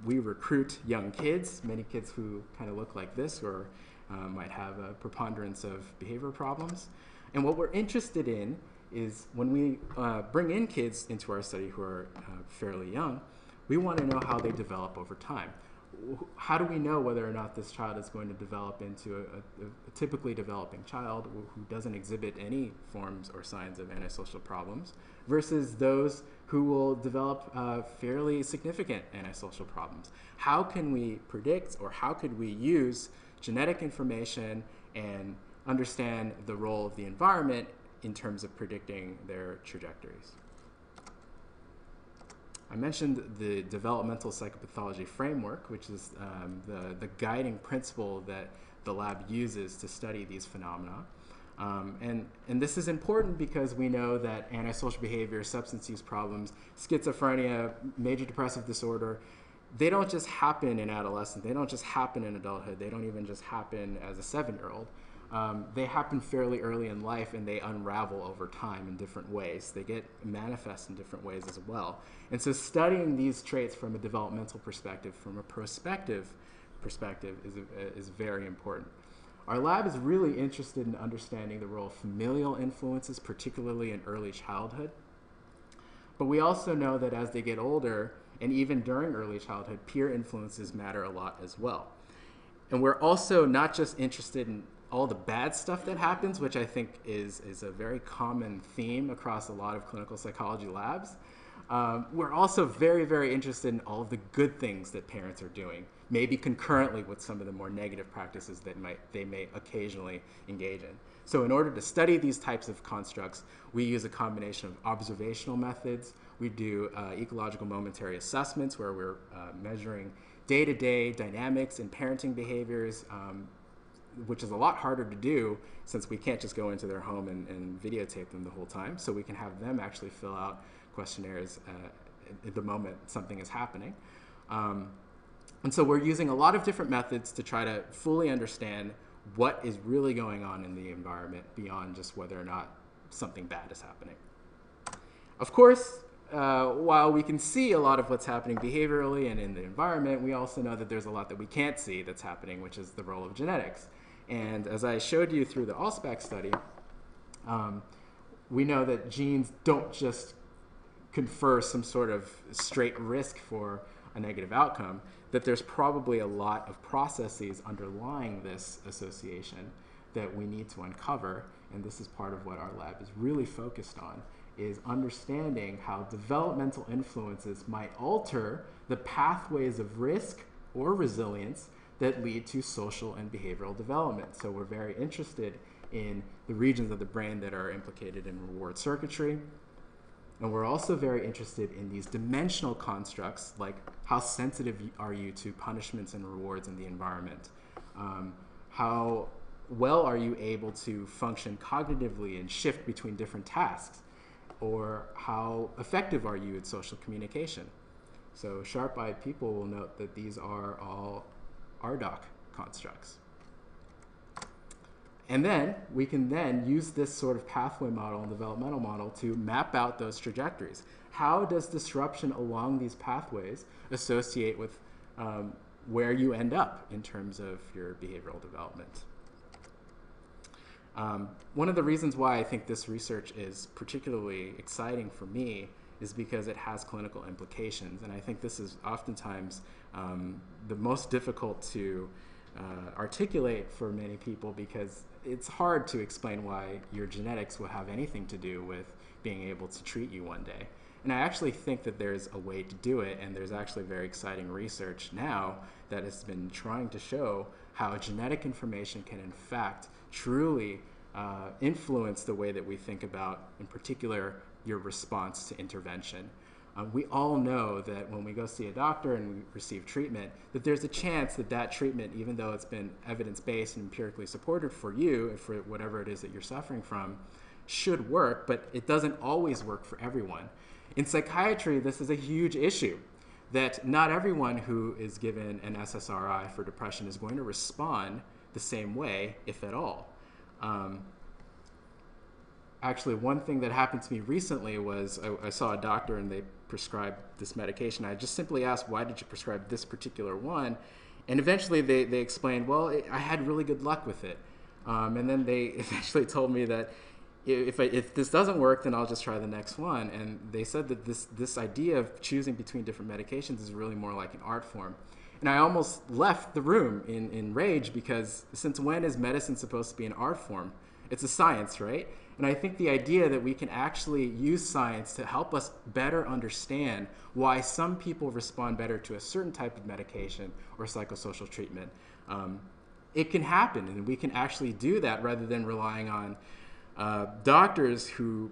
we recruit young kids, many kids who kind of look like this or might have a preponderance of behavioral problems. And what we're interested in is when we bring in kids into our study who are fairly young, we want to know how they develop over time. How do we know whether or not this child is going to develop into a typically developing child who doesn't exhibit any forms or signs of antisocial problems versus those who will develop fairly significant antisocial problems? How can we predict, or how could we use genetic information and understand the role of the environment in terms of predicting their trajectories? I mentioned the developmental psychopathology framework, which is the guiding principle that the lab uses to study these phenomena. And this is important because we know that antisocial behavior, substance use problems, schizophrenia, major depressive disorder, they don't just happen in adolescence. They don't just happen in adulthood. They don't even just happen as a 7-year-old. They happen fairly early in life, and they unravel over time in different ways. They get manifest in different ways as well. And so studying these traits from a developmental perspective, from a prospective perspective, is very important. Our lab is really interested in understanding the role of familial influences, particularly in early childhood. But we also know that as they get older, and even during early childhood, peer influences matter a lot as well. And we're also not just interested in all the bad stuff that happens, which I think is a very common theme across a lot of clinical psychology labs. We're also very, very interested in all of the good things that parents are doing, maybe concurrently with some of the more negative practices that they may occasionally engage in. So in order to study these types of constructs, we use a combination of observational methods. We do ecological momentary assessments where we're measuring day-to-day dynamics and parenting behaviors, which is a lot harder to do since we can't just go into their home and videotape them the whole time. So we can have them actually fill out questionnaires at the moment something is happening. And so we're using a lot of different methods to try to fully understand what is really going on in the environment beyond just whether or not something bad is happening. Of course, while we can see a lot of what's happening behaviorally and in the environment, we also know that there's a lot that we can't see that's happening, which is the role of genetics. And as I showed you through the Allspack study, we know that genes don't just confer some sort of straight risk for a negative outcome, that there's probably a lot of processes underlying this association that we need to uncover. And this is part of what our lab is really focused on, is understanding how developmental influences might alter the pathways of risk or resilience that lead to social and behavioral development. So we're very interested in the regions of the brain that are implicated in reward circuitry. And we're also very interested in these dimensional constructs, like how sensitive are you to punishments and rewards in the environment? How well are you able to function cognitively and shift between different tasks? Or how effective are you at social communication? So sharp-eyed people will note that these are all RDoC constructs. And then we can then use this sort of pathway model and developmental model to map out those trajectories. How does disruption along these pathways associate with where you end up in terms of your behavioral development? One of the reasons why I think this research is particularly exciting for me is because it has clinical implications. And I think this is oftentimes the most difficult to articulate for many people, because it's hard to explain why your genetics will have anything to do with being able to treat you one day. And I actually think that there's a way to do it, and there's actually very exciting research now that has been trying to show how genetic information can in fact truly influence the way that we think about, in particular, your response to intervention. We all know that when we go see a doctor and we receive treatment, that there's a chance that that treatment, even though it's been evidence-based and empirically supported for you and for whatever it is that you're suffering from, should work, but it doesn't always work for everyone. In psychiatry, this is a huge issue, that not everyone who is given an SSRI for depression is going to respond the same way, if at all. Actually, one thing that happened to me recently was I saw a doctor and they prescribed this medication. I just simply asked, why did you prescribe this particular one? And eventually they explained, well, I had really good luck with it. And then they eventually told me that if this doesn't work, then I'll just try the next one. And they said that this idea of choosing between different medications is really more like an art form. And I almost left the room in rage, because since when is medicine supposed to be an art form? It's a science, right? And I think the idea that we can actually use science to help us better understand why some people respond better to a certain type of medication or psychosocial treatment, it can happen, and we can actually do that rather than relying on doctors who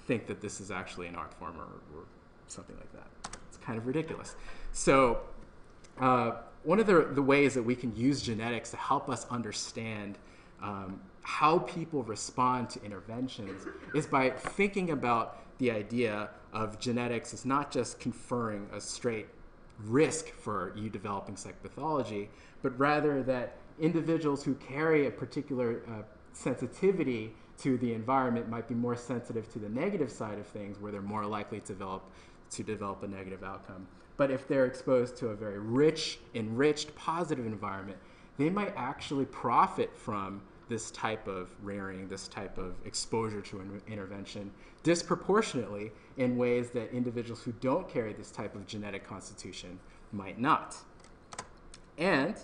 think that this is actually an art form or something like that. It's kind of ridiculous. So one of the ways that we can use genetics to help us understand how people respond to interventions is by thinking about the idea of genetics as not just conferring a straight risk for you developing psychopathology, but rather that individuals who carry a particular sensitivity to the environment might be more sensitive to the negative side of things, where they're more likely to develop a negative outcome. But if they're exposed to a very rich, enriched, positive environment, they might actually profit from this type of rearing, this type of exposure to an intervention disproportionately in ways that individuals who don't carry this type of genetic constitution might not. And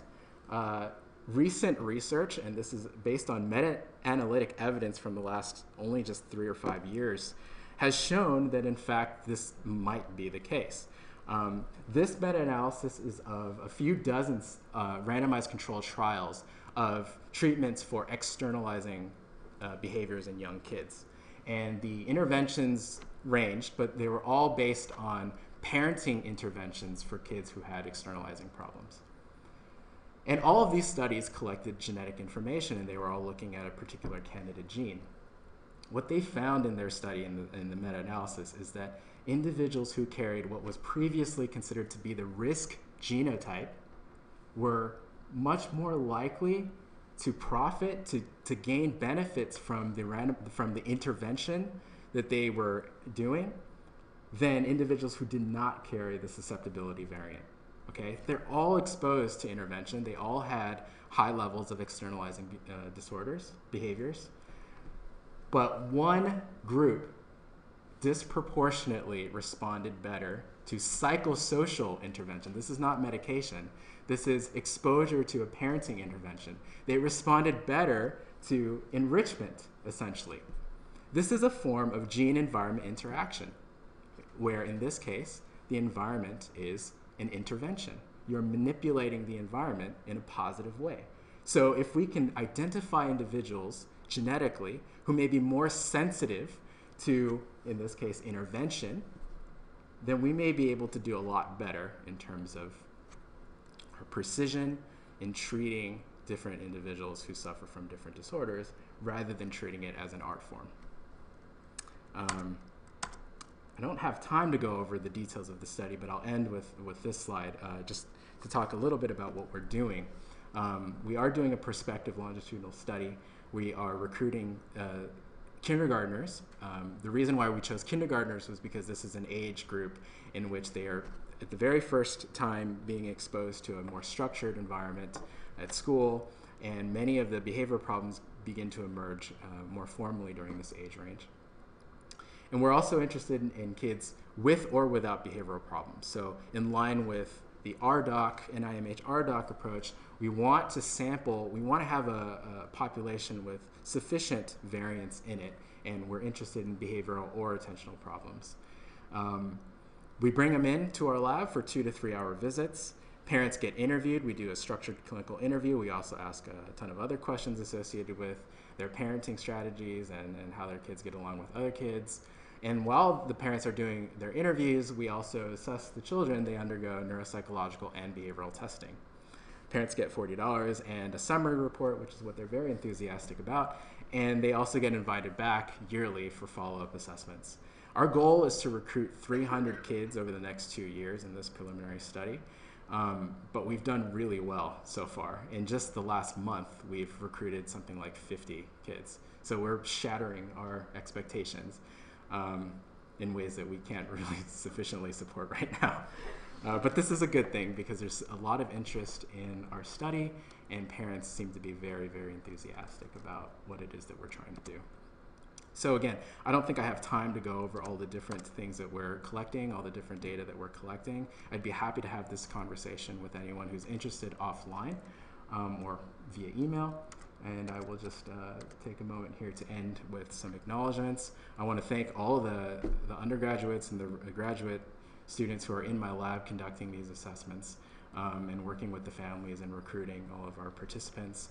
recent research, and this is based on meta-analytic evidence from the last only just 3 or 5 years, has shown that in fact this might be the case. This meta-analysis is of a few dozen randomized controlled trials of treatments for externalizing behaviors in young kids. And the interventions ranged, but they were all based on parenting interventions for kids who had externalizing problems. And all of these studies collected genetic information, and they were all looking at a particular candidate gene. What they found in their study, in the meta-analysis, is that individuals who carried what was previously considered to be the risk genotype were much more likely to profit, to gain benefits from the intervention that they were doing than individuals who did not carry the susceptibility variant. Okay, they're all exposed to intervention. They all had high levels of externalizing behaviors, but one group disproportionately responded better to psychosocial intervention. This is not medication. This is exposure to a parenting intervention. They responded better to enrichment, essentially. This is a form of gene-environment interaction, where in this case, the environment is an intervention. You're manipulating the environment in a positive way. So if we can identify individuals genetically who may be more sensitive to, in this case, intervention, then we may be able to do a lot better in terms of precision in treating different individuals who suffer from different disorders rather than treating it as an art form. I don't have time to go over the details of the study, but I'll end with this slide just to talk a little bit about what we're doing. We are doing a prospective longitudinal study. We are recruiting kindergartners. The reason why we chose kindergartners was because this is an age group in which they are at the very first time being exposed to a more structured environment at school, and many of the behavioral problems begin to emerge more formally during this age range. And we're also interested in kids with or without behavioral problems. So in line with the RDoC, NIMH RDoC approach, we want to sample, we want to have a population with sufficient variance in it, and we're interested in behavioral or attentional problems. We bring them into our lab for 2 to 3 hour visits. Parents get interviewed. We do a structured clinical interview. We also ask a ton of other questions associated with their parenting strategies and how their kids get along with other kids. And while the parents are doing their interviews, we also assess the children. They undergo neuropsychological and behavioral testing. Parents get $40 and a summary report, which is what they're very enthusiastic about. And they also get invited back yearly for follow-up assessments. Our goal is to recruit 300 kids over the next 2 years in this preliminary study. But we've done really well so far. In just the last month, we've recruited something like 50 kids. So we're shattering our expectations in ways that we can't really sufficiently support right now. But this is a good thing because there's a lot of interest in our study, and parents seem to be very, very enthusiastic about what it is that we're trying to do. So again, I don't think I have time to go over all the different things that we're collecting, all the different data that we're collecting. I'd be happy to have this conversation with anyone who's interested offline or via email. And I will just take a moment here to end with some acknowledgments. I want to thank all the undergraduates and the graduate students who are in my lab conducting these assessments and working with the families and recruiting all of our participants.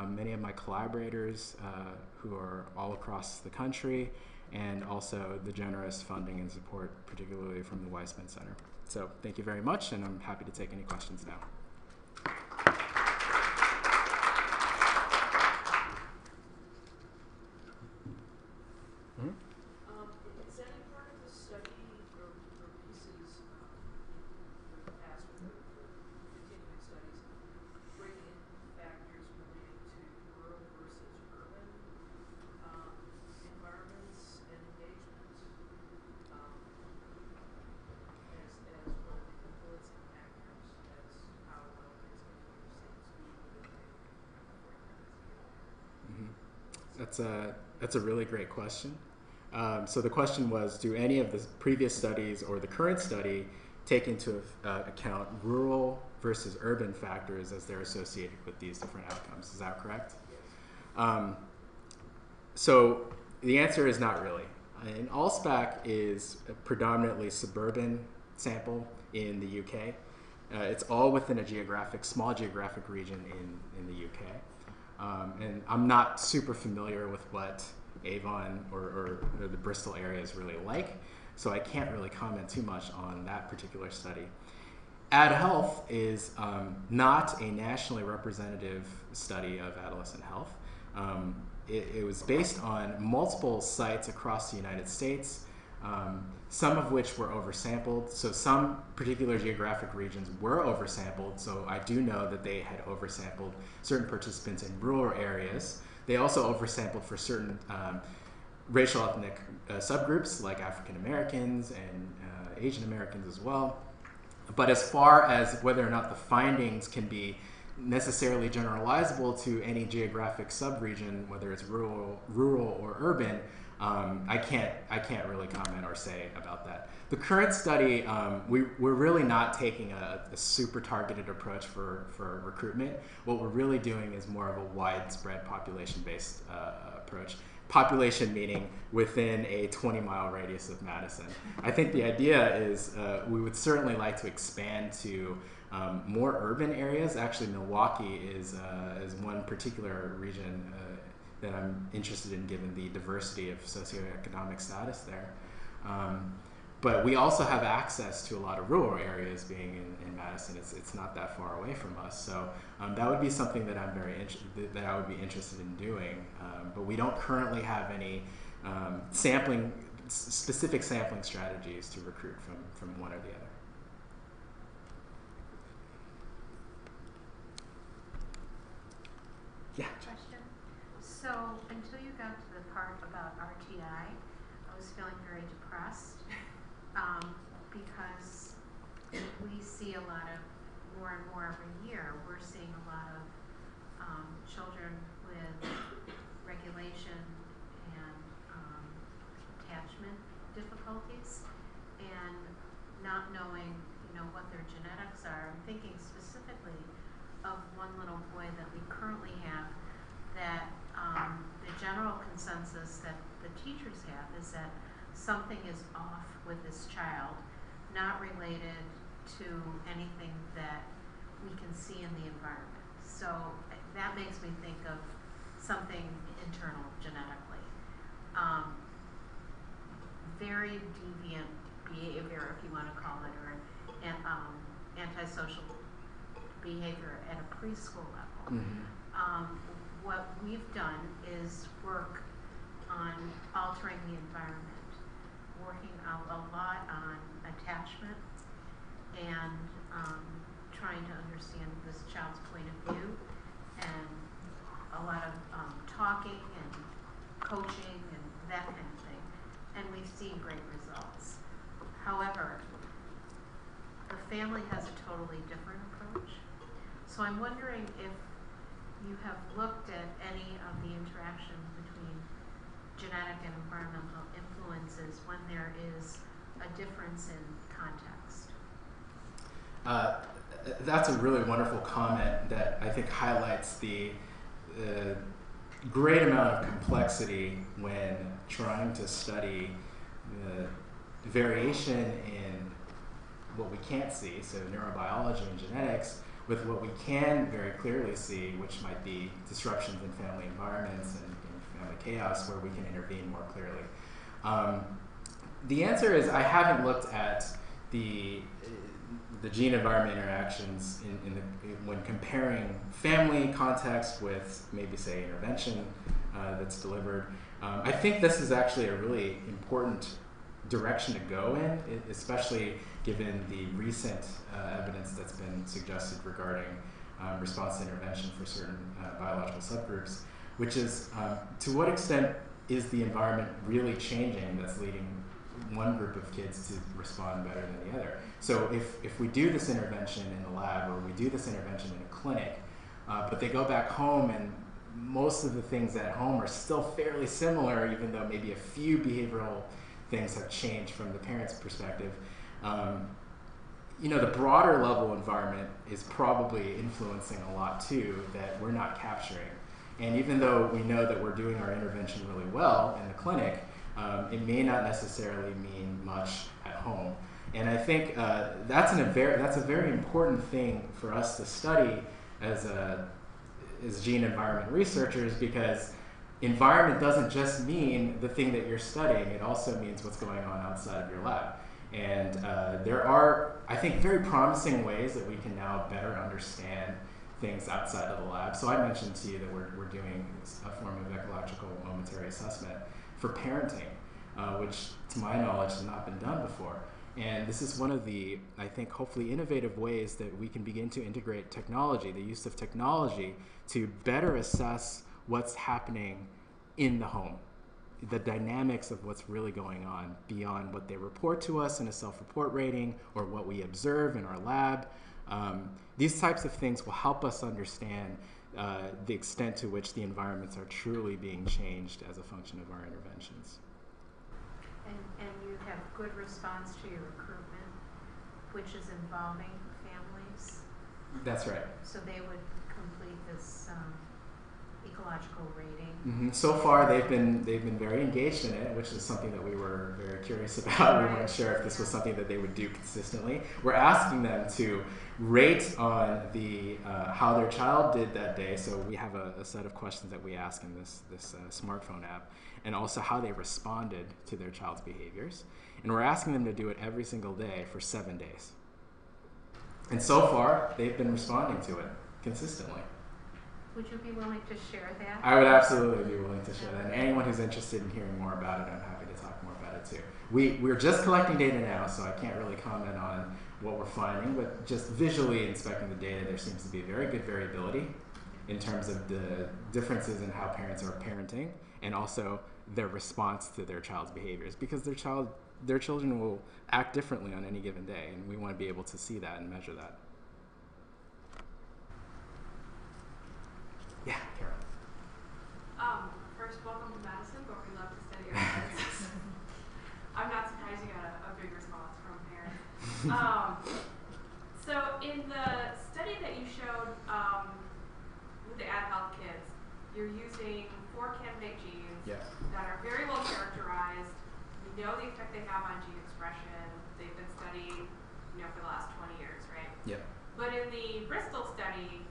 Many of my collaborators who are all across the country, and also the generous funding and support, particularly from the Waisman Center. So thank you very much, and I'm happy to take any questions now. Is any part of the study or pieces in the past with the continuing studies bringing in factors relating to rural versus urban environments and engagement as one of the influencing factors as how well kids can understand school within That's a really great question. So the question was, do any of the previous studies or the current study take into account rural versus urban factors as they're associated with these different outcomes? Is that correct? Yes. So the answer is not really. And ALSPAC is a predominantly suburban sample in the UK. It's all within a small geographic region in the UK. And I'm not super familiar with what Avon or the Bristol area is really like. so I can't really comment too much on that particular study. AdHealth is not a nationally representative study of adolescent health. It was based on multiple sites across the United States, some of which were oversampled. So some particular geographic regions were oversampled. So I do know that they had oversampled certain participants in rural areas. They also oversampled for certain racial ethnic subgroups like African Americans and Asian Americans as well. But as far as whether or not the findings can be necessarily generalizable to any geographic subregion, whether it's rural or urban, I can't really comment or say about that. The current study, we're really not taking a super targeted approach for recruitment. What we're really doing is more of a widespread population-based approach. Population meaning within a 20-mile radius of Madison. I think the idea is we would certainly like to expand to more urban areas. Actually, Milwaukee is one particular region that I'm interested in, given the diversity of socioeconomic status there. But we also have access to a lot of rural areas. Being in Madison, it's not that far away from us. So that would be something that that I would be interested in doing. But we don't currently have any specific sampling strategies to recruit from one or the other. Yeah. Question. So until you got to the part about RTI, I was feeling very depressed because we see a lot of more and more every year. We're seeing a lot of children with regulation and attachment difficulties, and not knowing, what their genetics are. I'm thinking specifically of one little boy that we currently have that the general consensus that the teachers have is that something is off with this child, not related to anything that we can see in the environment. So that makes me think of something internal genetically. Very deviant behavior, if you want to call it, or antisocial behavior at a preschool level. Mm-hmm. What we've done is work on altering the environment, working a lot on attachment and trying to understand this child's point of view, and a lot of talking and coaching and that kind of thing. And we've seen great results. However, the family has a totally different approach. So I'm wondering if you have looked at any of the interactions between genetic and environmental influences when there is a difference in context. That's a really wonderful comment that I think highlights the great amount of complexity when trying to study the variation in what we can't see, so neurobiology and genetics, with what we can very clearly see, which might be disruptions in family environments and family chaos, where we can intervene more clearly. The answer is I haven't looked at the gene-environment interactions when comparing family context with maybe, say, intervention that's delivered. I think this is actually a really important direction to go in, especially given the recent evidence that's been suggested regarding response to intervention for certain biological subgroups, which is to what extent is the environment really changing that's leading one group of kids to respond better than the other. So if we do this intervention in the lab, or we do this intervention in a clinic, but they go back home and most of the things at home are still fairly similar, even though maybe a few behavioral things have changed from the parent's perspective, the broader level environment is probably influencing a lot too that we're not capturing. And even though we know that we're doing our intervention really well in the clinic, it may not necessarily mean much at home. And I think that's a very important thing for us to study as gene environment researchers, because environment doesn't just mean the thing that you're studying, it also means what's going on outside of your lab. And there are, I think, very promising ways that we can now better understand things outside of the lab. So I mentioned to you that we're doing a form of ecological momentary assessment for parenting, which to my knowledge has not been done before. And this is one of the, I think, hopefully innovative ways that we can begin to integrate technology, the use of technology, to better assess what's happening in the home, the dynamics of what's really going on beyond what they report to us in a self-report rating or what we observe in our lab. These types of things will help us understand the extent to which the environments are truly being changed as a function of our interventions. And you have good response to your recruitment, which is involving families. That's right. So they would complete this ecological rating. Mm-hmm. So far, they've been very engaged in it, which is something that we were very curious about. We weren't sure if this was something that they would do consistently. We're asking them to rate on the how their child did that day. So we have a set of questions that we ask in this smartphone app, and also how they responded to their child's behaviors. And we're asking them to do it every single day for 7 days. And so far, they've been responding to it consistently. Would you be willing to share that? I would absolutely be willing to share that. And anyone who's interested in hearing more about it, I'm happy to talk more about it too. We're just collecting data now, so I can't really comment on what we're finding, but just visually inspecting the data, there seems to be very good variability in terms of the differences in how parents are parenting and also their response to their child's behaviors, because their children will act differently on any given day, and we want to be able to see that and measure that. Yeah, Carol. First, welcome to Madison, but we love to study our kids. I'm not surprised you got a big response from parents. So in the study that you showed with the AdHealth kids, you're using 4 candidate genes that are very well characterized. We know the effect they have on gene expression. They've been studied, for the last 20 years, right? Yeah. But in the Bristol study,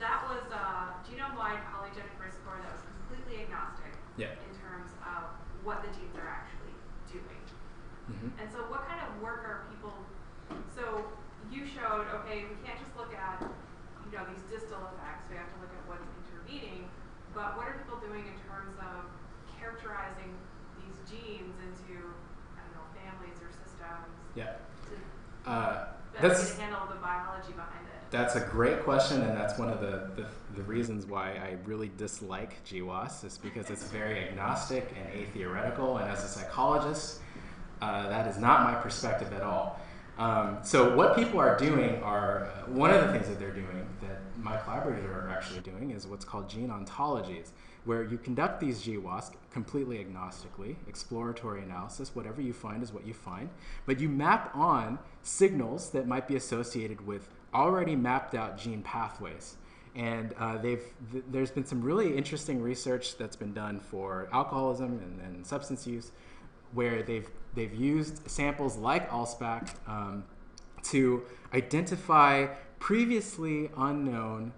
that was a genome-wide polygenic risk score that was completely agnostic in terms of what the genes are actually doing. Mm-hmm. And so what kind of work are people, so you showed, okay, we can't just look at, these distal effects, we have to look at what's intervening, but what are people doing in terms of characterizing these genes into, families or systems to better handle the biology behind it? That's a great question, and that's one of the reasons why I really dislike GWAS, is because it's very agnostic and atheoretical, and as a psychologist, that is not my perspective at all. So what people are doing are, one of the things that they're doing, that my collaborators are actually doing, is what's called gene ontologies, where you conduct these GWAS completely agnostically, exploratory analysis, whatever you find is what you find, but you map on signals that might be associated with already mapped out gene pathways. And there's been some really interesting research that's been done for alcoholism and substance use, where they've used samples like Allspac to identify previously unknown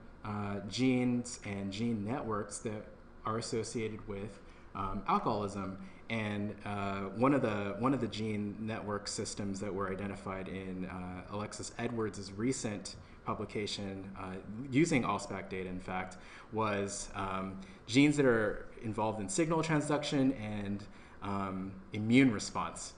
genes and gene networks that are associated with alcoholism. And one of the gene network systems that were identified in Alexis Edwards' recent publication using Allspac data, in fact, was genes that are involved in signal transduction and immune response,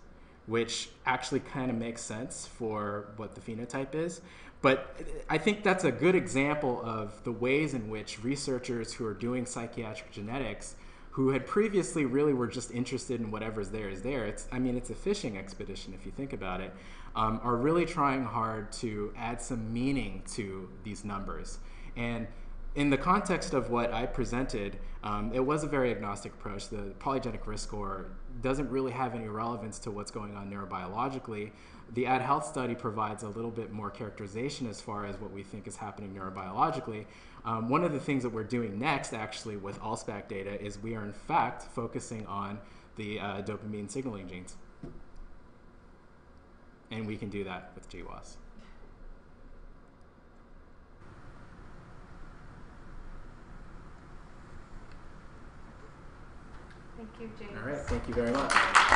which actually kind of makes sense for what the phenotype is. But I think that's a good example of the ways in which researchers who are doing psychiatric genetics, who had previously really were just interested in whatever's there is there. It's a fishing expedition if you think about it, are really trying hard to add some meaning to these numbers. And in the context of what I presented, it was a very agnostic approach. The polygenic risk score doesn't really have any relevance to what's going on neurobiologically. The AdHealth study provides a little bit more characterization as far as what we think is happening neurobiologically. One of the things that we're doing next, actually, with Allspac data is we are, in fact, focusing on the dopamine signaling genes. And we can do that with GWAS. you, James. All right, thank you very much.